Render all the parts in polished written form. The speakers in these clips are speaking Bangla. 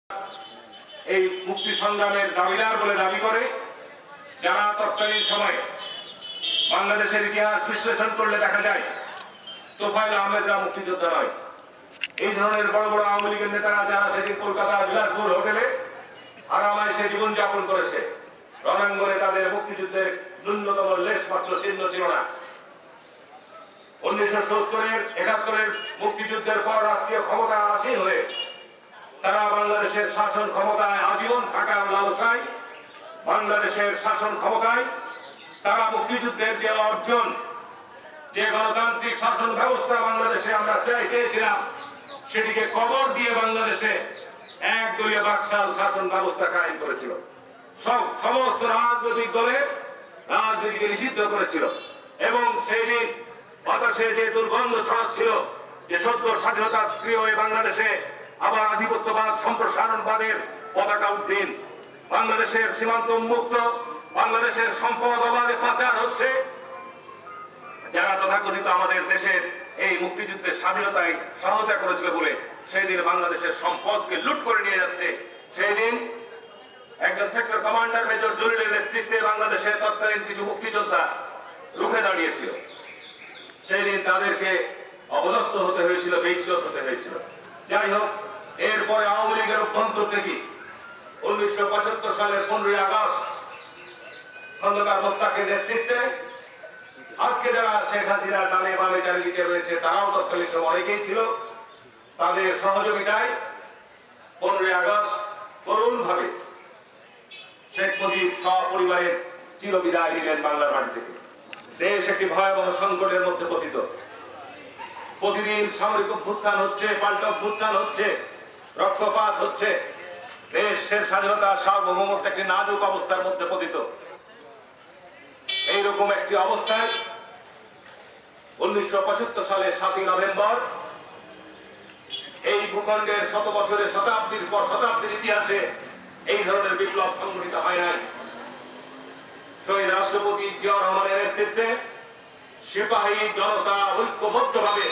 এই মুক্তি সংগ্রামের দাবিদার বলে দাবি করে, যারা তৎকালীন সময়ে বাংলাদেশের ইতিহাস বিশ্লেষণ করলে দেখা যায় তোফায়েল আহমেদরা মুক্তিযোদ্ধা নয়। এই ধরনের বড় বড় আওয়ামী লীগের নেতারা যারা সেদিন কলকাতার বিলাসপুর হোটেলে আরামাইশে জীবনযাপন করেছে, রণাঙ্গনে তাদের মুক্তিযুদ্ধের ন্যূনতম লেশ মাত্র চিহ্ন ছিল না। 1970-71 মুক্তিযুদ্ধের পর রাষ্ট্রীয় ক্ষমতা আসীন হয়ে তারা বাংলাদেশের শাসন ক্ষমতায় আজীবন থাকার লালসায়, বাংলাদেশের শাসন ক্ষমতায় তারা মুক্তিযুদ্ধের যে অর্জন, যে গণতান্ত্রিক শাসন ব্যবস্থা বাংলাদেশে আমরা চেয়েছিলাম, সেটিকে কবর দিয়ে বাংলাদেশে একদলীয় বাকশাল শাসন ব্যবস্থা কায়েম করেছিল। সমস্ত রাজনৈতিক দলের রাজনীতিকে নিষিদ্ধ করেছিল এবং সেই দিন বাতাসে যে দুর্গন্ধ ছড়াচ্ছিল যে সদ্য স্বাধীনতা প্রিয় হয়ে বাংলাদেশে আবার আধিপত্যবাদ সম্প্রসারণবাদের পতাকা উদ্দিন, বাংলাদেশের সীমান্ত উন্মুক্ত, বাংলাদেশের সম্পদ অবাধে পাচার হচ্ছে, যারা তথাকথিত আমাদের দেশের এই মুক্তিযুদ্ধের স্বাধীনতায় সহায়তা করেছিল বলে সেই দিন বাংলাদেশের সম্পদকে লুট করে নিয়ে যাচ্ছে, সেই দিন একজন সেক্টর কমান্ডার মেজর জলিলের নেতৃত্বে বাংলাদেশের তৎকালীন কিছু মুক্তিযোদ্ধা রুখে দাঁড়িয়েছিল। সেই দিন তাদেরকে অবদত্ত হতে হয়েছিল, বেইজ্জত হতে হয়েছিল। যাই হোক, এরপরে আওয়ামী লীগের অভ্যন্তর থেকে 1975 সালের 15ই আগস্ট খন্দকার মোস্তাকের নেতৃত্বে আজকে যারা শেখ হাসিনা ডানে বামে চারিদিকে রয়েছে, তারাও তৎকালীন সময় অনেকেই ছিল, তাদের সহযোগিতায় 15ই আগস্ট করুণ ভাবে শেখ মুজিব সপরিবারের চিরবিদায় নিলেন বাংলার মাটি থেকে। দেশ একটি ভয়াবহ সংকটের মধ্যে পতিত। প্রতিদিন সামরিক অভ্যুত্থান হচ্ছে, পাল্টা অভ্যুত্থান হচ্ছে, রক্তপাত হচ্ছে, দেশের স্বাধীনতা সার্বভৌমত্ব একটি নাজুক অবস্থার মধ্যে পতিত। এইরকম একটি অবস্থায় 1975 সালের 7ই নভেম্বর এই ভূখণ্ডের শত বছরের শতাব্দীর পর শতাব্দীর ইতিহাসে এই ধরনের বিপ্লব সংঘটিত হয় নাই। শহীদ রাষ্ট্রপতি জিয়াউর রহমানের নেতৃত্বে সিপাহী জনতা ঐক্যবদ্ধভাবে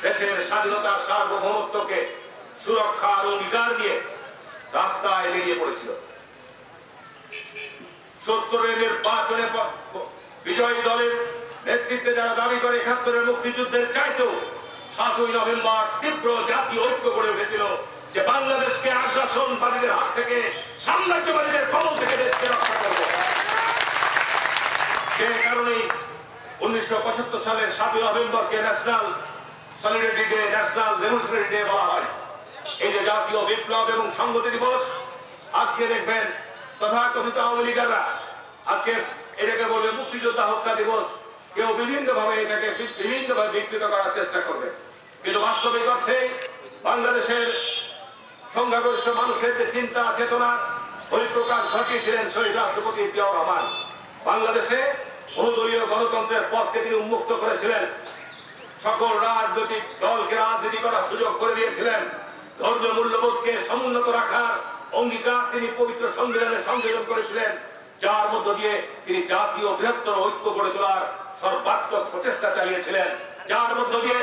দেশের স্বাধীনতা সার্বভৌমত্বকে সুরক্ষার অঙ্গীকার নিয়ে রাস্তায় বেরিয়ে পড়েছিল। 70-এর নির্বাচনে বিজয়ী দলের নেতৃত্বে যারা দাবি করে 71-এর মুক্তিযুদ্ধের চাইতেও 7ই নভেম্বর তীব্র জাতীয় ঐক্য গড়ে উঠেছিল যে বাংলাদেশকে আগ্রাসনবাদীদের হাত থেকে, সাম্রাজ্যবাদীদের কবল থেকে দেশকে রক্ষা করবে। সে কারণেই 1975 সালের 7ই নভেম্বরকে national solidarity day, national revolutionary day বলা হয়। এই যে জাতীয় বিপ্লব এবং সংহতি দিবস, আজকে দেখবেন তথাকথিত আওয়ামী লীগাররা আজকে এটাকে বলবে মুক্তিযোদ্ধা হত্যা দিবস, কেউ বিভিন্নভাবে এটাকে বিভিন্নভাবে বিকৃত করার চেষ্টা করবে, কিন্তু বাস্তবিক অর্থে বাংলাদেশের সংখ্যাগরিষ্ঠ মানুষের যে চিন্তা চেতনা বহিঃপ্রকাশ ঘটিয়েছিলেন শহীদ রাষ্ট্রপতি জিয়াউর রহমান। বাংলাদেশে বহুদলীয় গণতন্ত্রের পথকে তিনি উন্মুক্ত করেছিলেন, সকল রাজনৈতিক দলকে রাজনীতি করার সুযোগ করে দিয়েছিলেন, ধর্মীয় মূল্যবোধকে সমুন্নত রাখার অঙ্গীকার তিনি পবিত্র সংবিধানে সংযোজন করেছিলেন, যার মধ্য দিয়ে তিনি জাতীয় বৃহত্তর ঐক্য গড়ে তোলার সর্বাত্মক প্রচেষ্টা চালিয়েছিলেন, যার মধ্য দিয়ে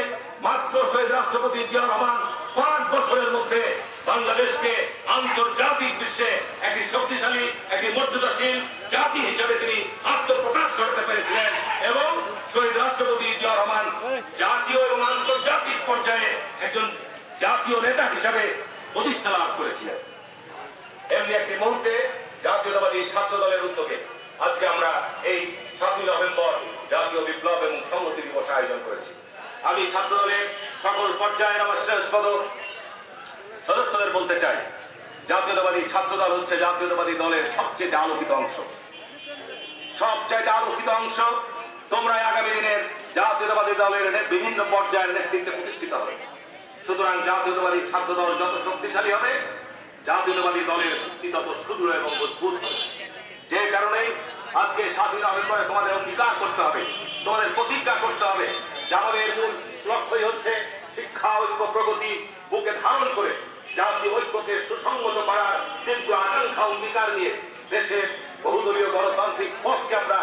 মাত্র শহীদ রাষ্ট্রপতি জিয়াউর রহমান 5 বছরের মধ্যে বাংলাদেশকে আন্তর্জাতিক বিশ্বে একটি শক্তিশালী, একটি মর্যাদাশীল জাতি হিসেবে তিনি আত্মপ্রকাশ করতে পেরেছিলেন এবং শহীদ রাষ্ট্রপতি জিয়াউর রহমান জাতীয় এবং আন্তর্জাতিক পর্যায়ে একজন জাতীয় নেতা হিসাবে প্রতিষ্ঠা লাভ করেছিলেন। এমনি একটি মুহূর্তে জাতীয়তাবাদী ছাত্র দলের উদ্যোগে আজকে আমরা এই 7ই নভেম্বর জাতীয় বিপ্লব এবং সংহতি দিবস আয়োজন করেছি। আমি ছাত্র দলের সকল পর্যায়ের আমার সদস্যদের বলতে চাই, জাতীয়তাবাদী ছাত্র দল হচ্ছে জাতীয়তাবাদী দলের সবচেয়ে আলোকিত অংশ, সবচেয়ে আলোকিত অংশ। তোমরা আগামী দিনের জাতীয়তাবাদী দলের বিভিন্ন পর্যায়ের নেতৃত্বে প্রতিষ্ঠিত হবে। সুতরাং জাতীয়তাবাদী ছাত্র দল যত শক্তিশালী হবে, জাতীয়তাবাদী দলের ভিত্তি তত সুদৃঢ় এবং মজবুত হবে। যে কারণে আজকে 7ই নভেম্বরে তোমাদের অঙ্গীকার করতে হবে, তোমাদের প্রতিজ্ঞা করতে হবে যে আমাদের মূল লক্ষ্যই হচ্ছে শিক্ষা, ঐক্য, প্রগতি বুকে ধারণ করে জাতীয় ঐক্যকে সুসংগত করার তীব্র আকাঙ্ক্ষা অঙ্গীকার নিয়ে দেশের বহুদলীয় গণতান্ত্রিক পথকে আমরা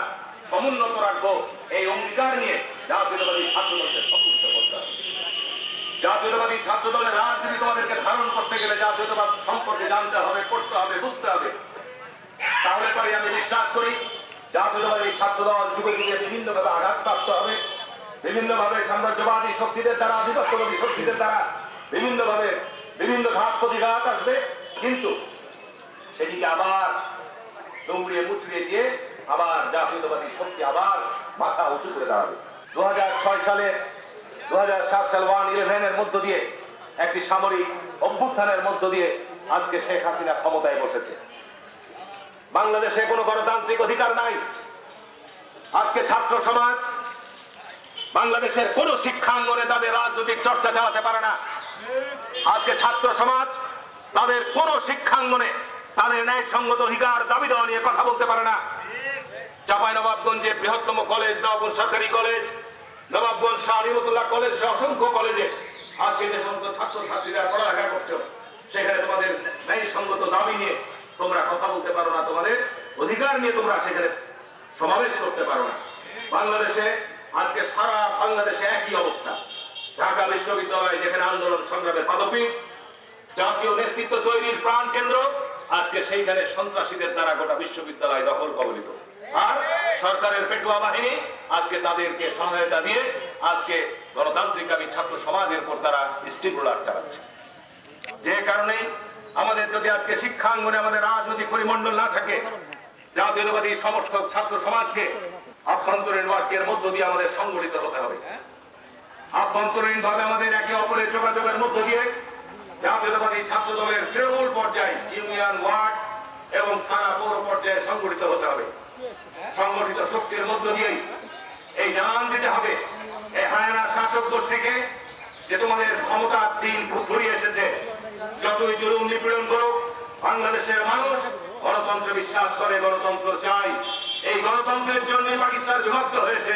সমুন্নত রাখবো। এই অঙ্গীকার নিয়ে জাতীয়তাবাদী ছাত্র দলকে সমৃদ্ধ করতে হবে। জাতীয়তাবাদী ছাত্র দলের রাজনীতি তোমাদেরকে ধারণ করতে গেলে জাতীয়তাবাদ সম্পর্কে জানতে হবে, করতে হবে, বুঝতে হবে। তাহলে পরে আমি বিশ্বাস করি জাতীয়তাবাদী ছাত্রদল যুগে যুগে বিভিন্নভাবে আঘাতপ্রাপ্ত হবে, বিভিন্নভাবে সাম্রাজ্যবাদী শক্তিদের দ্বারা, আধিপত্যবাদী শক্তিদের দ্বারা বিভিন্নভাবে বিভিন্ন ঘাত প্রতিঘাত আসবে, কিন্তু সেটিকে আবার দৌড়িয়ে মুচড়িয়ে দিয়ে আবার জাতীয়তাবাদী শক্তি আবার মাথা উঁচু করে দাঁড়াবে। 2006 সালে 2007 সাল 1/11 মধ্য দিয়ে একটি সামরিক অভ্যুত্থানের মধ্য দিয়ে আজকে শেখ হাসিনা ক্ষমতায় বসেছে। বাংলাদেশে কোনো গণতান্ত্রিক অধিকার নাই। আজকে ছাত্র সমাজ বাংলাদেশের কোন শিক্ষাঙ্গনে তাদের রাজনৈতিক চর্চা চালাতে পারে না। আজকে ছাত্র সমাজ তাদের কোন শিক্ষাঙ্গনে তাদের ন্যায়সঙ্গত অধিকার দাবি দেওয়া নিয়ে কথা বলতে পারে না। চাঁপাইনবাবগঞ্জে বৃহত্তম কলেজ নবাবগঞ্জ সরকারি কলেজ, নবাবগঞ্জ শাহ নিয়ামতুল্লাহ কলেজ, অসংখ্য কলেজে আজকে যে সমস্ত ছাত্রছাত্রীরা পড়ালেখা করছো, সেখানে তোমাদের ন্যায়সঙ্গত দাবি নিয়ে তোমরা কথা বলতে পারো না, তোমাদের অধিকার নিয়ে তোমরা সেখানে সমাবেশ করতে পারো না। বাংলাদেশে আজকে সারা বাংলাদেশে একই অবস্থা। ঢাকা বিশ্ববিদ্যালয় যেখানে আন্দোলন সংগ্রামের পদপীঠ, জাতীয় নেতৃত্ব তৈরির প্রাণ কেন্দ্র, আজকে সেইখানে সন্ত্রাসীদের দ্বারা গোটা বিশ্ববিদ্যালয় দখল কবলিত। আর সরকারের পেটুয়া বাহিনী আজকে তাদেরকে সহায়তা দিয়ে আজকে গণতান্ত্রিকগামী ছাত্র সমাজের উপর তারা স্টিম রোলার চালাচ্ছে। যে কারণে আমাদের যদি আজকে শিক্ষাঙ্গনে আমাদের রাজনৈতিক পরিমণ্ডল না থাকে, জাতীয়তাবাদী সমর্থক ছাত্র সমাজকে আভ্যন্তরীণ ওয়ার্কের মধ্য দিয়ে আমাদের সংগঠিত হতে হবে। আভ্যন্তরীণ ভাবে আমাদের একে অপরের যোগাযোগের মধ্য দিয়ে জাতীয়তাবাদী ছাত্র দলের তৃণমূল পর্যায়ে, ইউনিয়ন, ওয়ার্ড এবং থানা পৌর পর্যায়ে সংগঠিত হতে হবে। সংগঠিত শক্তির মধ্য দিয়েই এই জানান দিতে হবে এই হায়না শাসক গোষ্ঠীকে যে তোমাদের ক্ষমতার দিন ঘুরিয়ে এসেছে। যতই জুলুম নিপীড়ন করুক, বাংলাদেশের মানুষ গণতন্ত্রে বিশ্বাস করে, গণতন্ত্র চাই। এই গণতন্ত্রের জন্য পাকিস্তান বিভক্ত হয়েছে।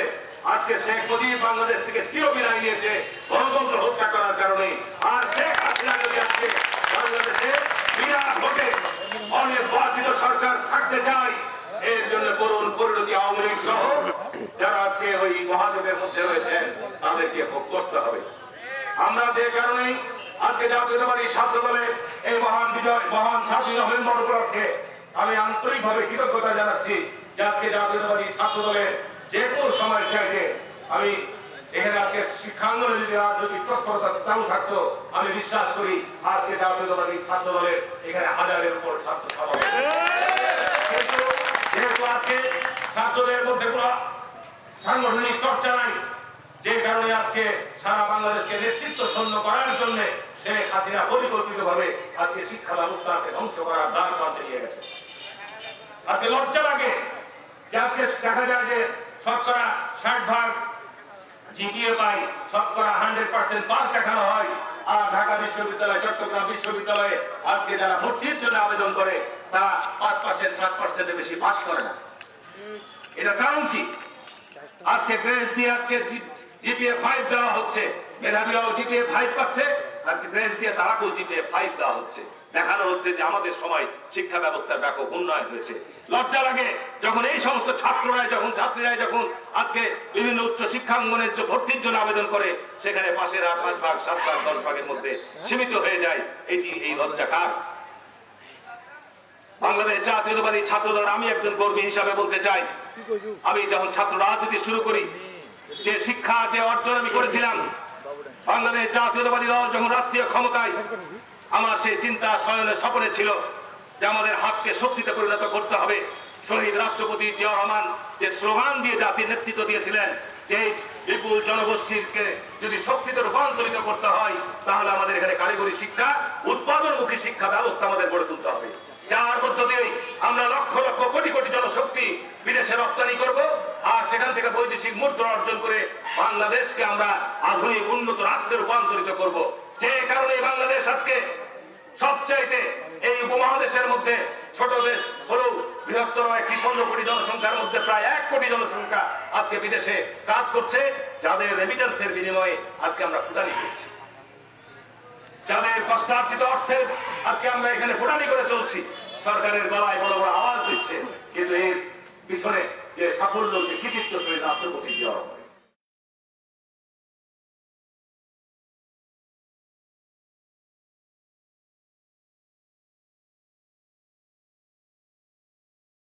আজকে শেখ মুজিব বাংলাদেশ থেকে চিরবিদায় নিয়েছে গণতন্ত্র হত্যা করার কারণে। আর শেখ হাসিনা যদি আজকে বাংলাদেশে বিনা ভোটে অনির্বাচিত সরকার থাকতে চায়, এর জন্য করুণ পরিণতি আওয়ামী লীগ সহ যারা আজকে ওই মহাজোটের মধ্যে রয়েছেন তাদেরকে ভোগ করতে হবে। আমরা যে কারণে আজকে জাতীয়তাবাদী ছাত্র দলের এই মহান বিজয়, মহান 7 নভেম্বর উপলক্ষে আমি আন্তরিকভাবে কৃতজ্ঞতা জানাচ্ছি যে আজকে জাতীয়তাবাদী ছাত্র দলের যে কোনো সময় চাইতে আমি এখানে আজকে শিক্ষাঙ্গনে যদি রাজনৈতিক তৎপরতা চালু থাকতো, আমি বিশ্বাস করি আজকে জাতীয়তাবাদী ছাত্র দলের এখানে হাজারের উপর ছাত্র সমাবেশ। কিন্তু যেহেতু আজকে ছাত্রদের মধ্যে কোনো সাংগঠনিক চর্চা নাই, যে কারণে আজকে সারা বাংলাদেশকে নেতৃত্ব শূন্য করার জন্য শেখ হাসিনা পরিকল্পিতভাবে আজকে শিক্ষা ব্যবস্থাকে ধ্বংস করার দ্বার প্রান্তে নিয়ে গেছে। আজকে লজ্জা লাগে যে আজকে দেখা যায় যে শতকরা 60% জিপিএ পাই, শতকরা 100% পাস দেখানো হয়। আর ঢাকা বিশ্ববিদ্যালয়, চট্টগ্রাম বিশ্ববিদ্যালয়ে আজকে যারা ভর্তির জন্য আবেদন করে তারা 5%, 7% বেশি পাস করে না। এটা কারণ কি? আজকে গ্রেস দিয়ে আজকে জিপিএ 5 দেওয়া হচ্ছে, মেধাবীরাও জিপিএ 5 পাচ্ছে, আর গ্রেস দিয়ে তারাকেও জিপিএ 5 দেওয়া হচ্ছে। দেখানো হচ্ছে যে আমাদের সময় শিক্ষা ব্যবস্থার ব্যাপক উন্নয়ন হয়েছে। লজ্জা লাগে যখন এই সমস্ত ছাত্ররাই, যখন ছাত্রীরাই যখন আজকে বিভিন্ন উচ্চ শিক্ষাঙ্গনের ভর্তির জন্য আবেদন করে, সেখানে পাশের 8 ভাগ, 7 ভাগ, 10 ভাগের মধ্যে সীমিত হয়ে যায়। এই লজ্জা কার? বাংলাদেশ জাতীয়তাবাদী ছাত্র দল, আমি একজন কর্মী হিসাবে বলতে চাই, আমি যখন ছাত্র রাজনীতি শুরু করি, যে শিক্ষা যে অর্জন আমি করেছিলাম, বাংলাদেশ জাতীয়তাবাদী দল যখন রাষ্ট্রীয় ক্ষমতায়, আমার সেই চিন্তা শয়নে স্বপ্নে ছিল যে আমাদের হাতকে শক্তিতে পরিণত করতে হবে। শহীদ রাষ্ট্রপতি জিয়া রহমান যে স্লোগান দিয়ে জাতির নেতৃত্ব দিয়েছিলেন যে বিপুল জনগোষ্ঠীকে যদি শক্তিতে রূপান্তরিত করতে হয়, তাহলে আমাদের এখানে কারিগরি শিক্ষা, উৎপাদনমুখী শিক্ষা ব্যবস্থা আমাদের গড়ে তুলতে হবে, যার মধ্য দিয়ে আমরা লক্ষ লক্ষ কোটি কোটি জনশক্তি বিদেশে রপ্তানি করব, আর সেখান থেকে বৈদেশিক মুদ্রা অর্জন করে বাংলাদেশকে আমরা আধুনিক উন্নত রাষ্ট্রে রূপান্তরিত করব। যে কারণে বাংলাদেশ আজকে সবচাইতে এই উপমহাদেশের মধ্যে ছোট দেশ হলেও বৃহত্তর একটি 15 কোটি জনসংখ্যার মধ্যে প্রায় 1 কোটি জনসংখ্যা আজকে বিদেশে কাজ করছে, যাদের রেমিটেন্সের বিনিময়ে আজকে আমরা ফুটানি করছি, যাদের কষ্টার্জিত অর্থের আজকে আমরা এখানে ফুটানি করে চলছি। সরকারের গলায় বড় বড় আওয়াজ দিচ্ছে, কিন্তু এর পিছনে যে সাফল্য, যে কৃতিত্ব, সেই রাষ্ট্রপতি জিয়া রহমান।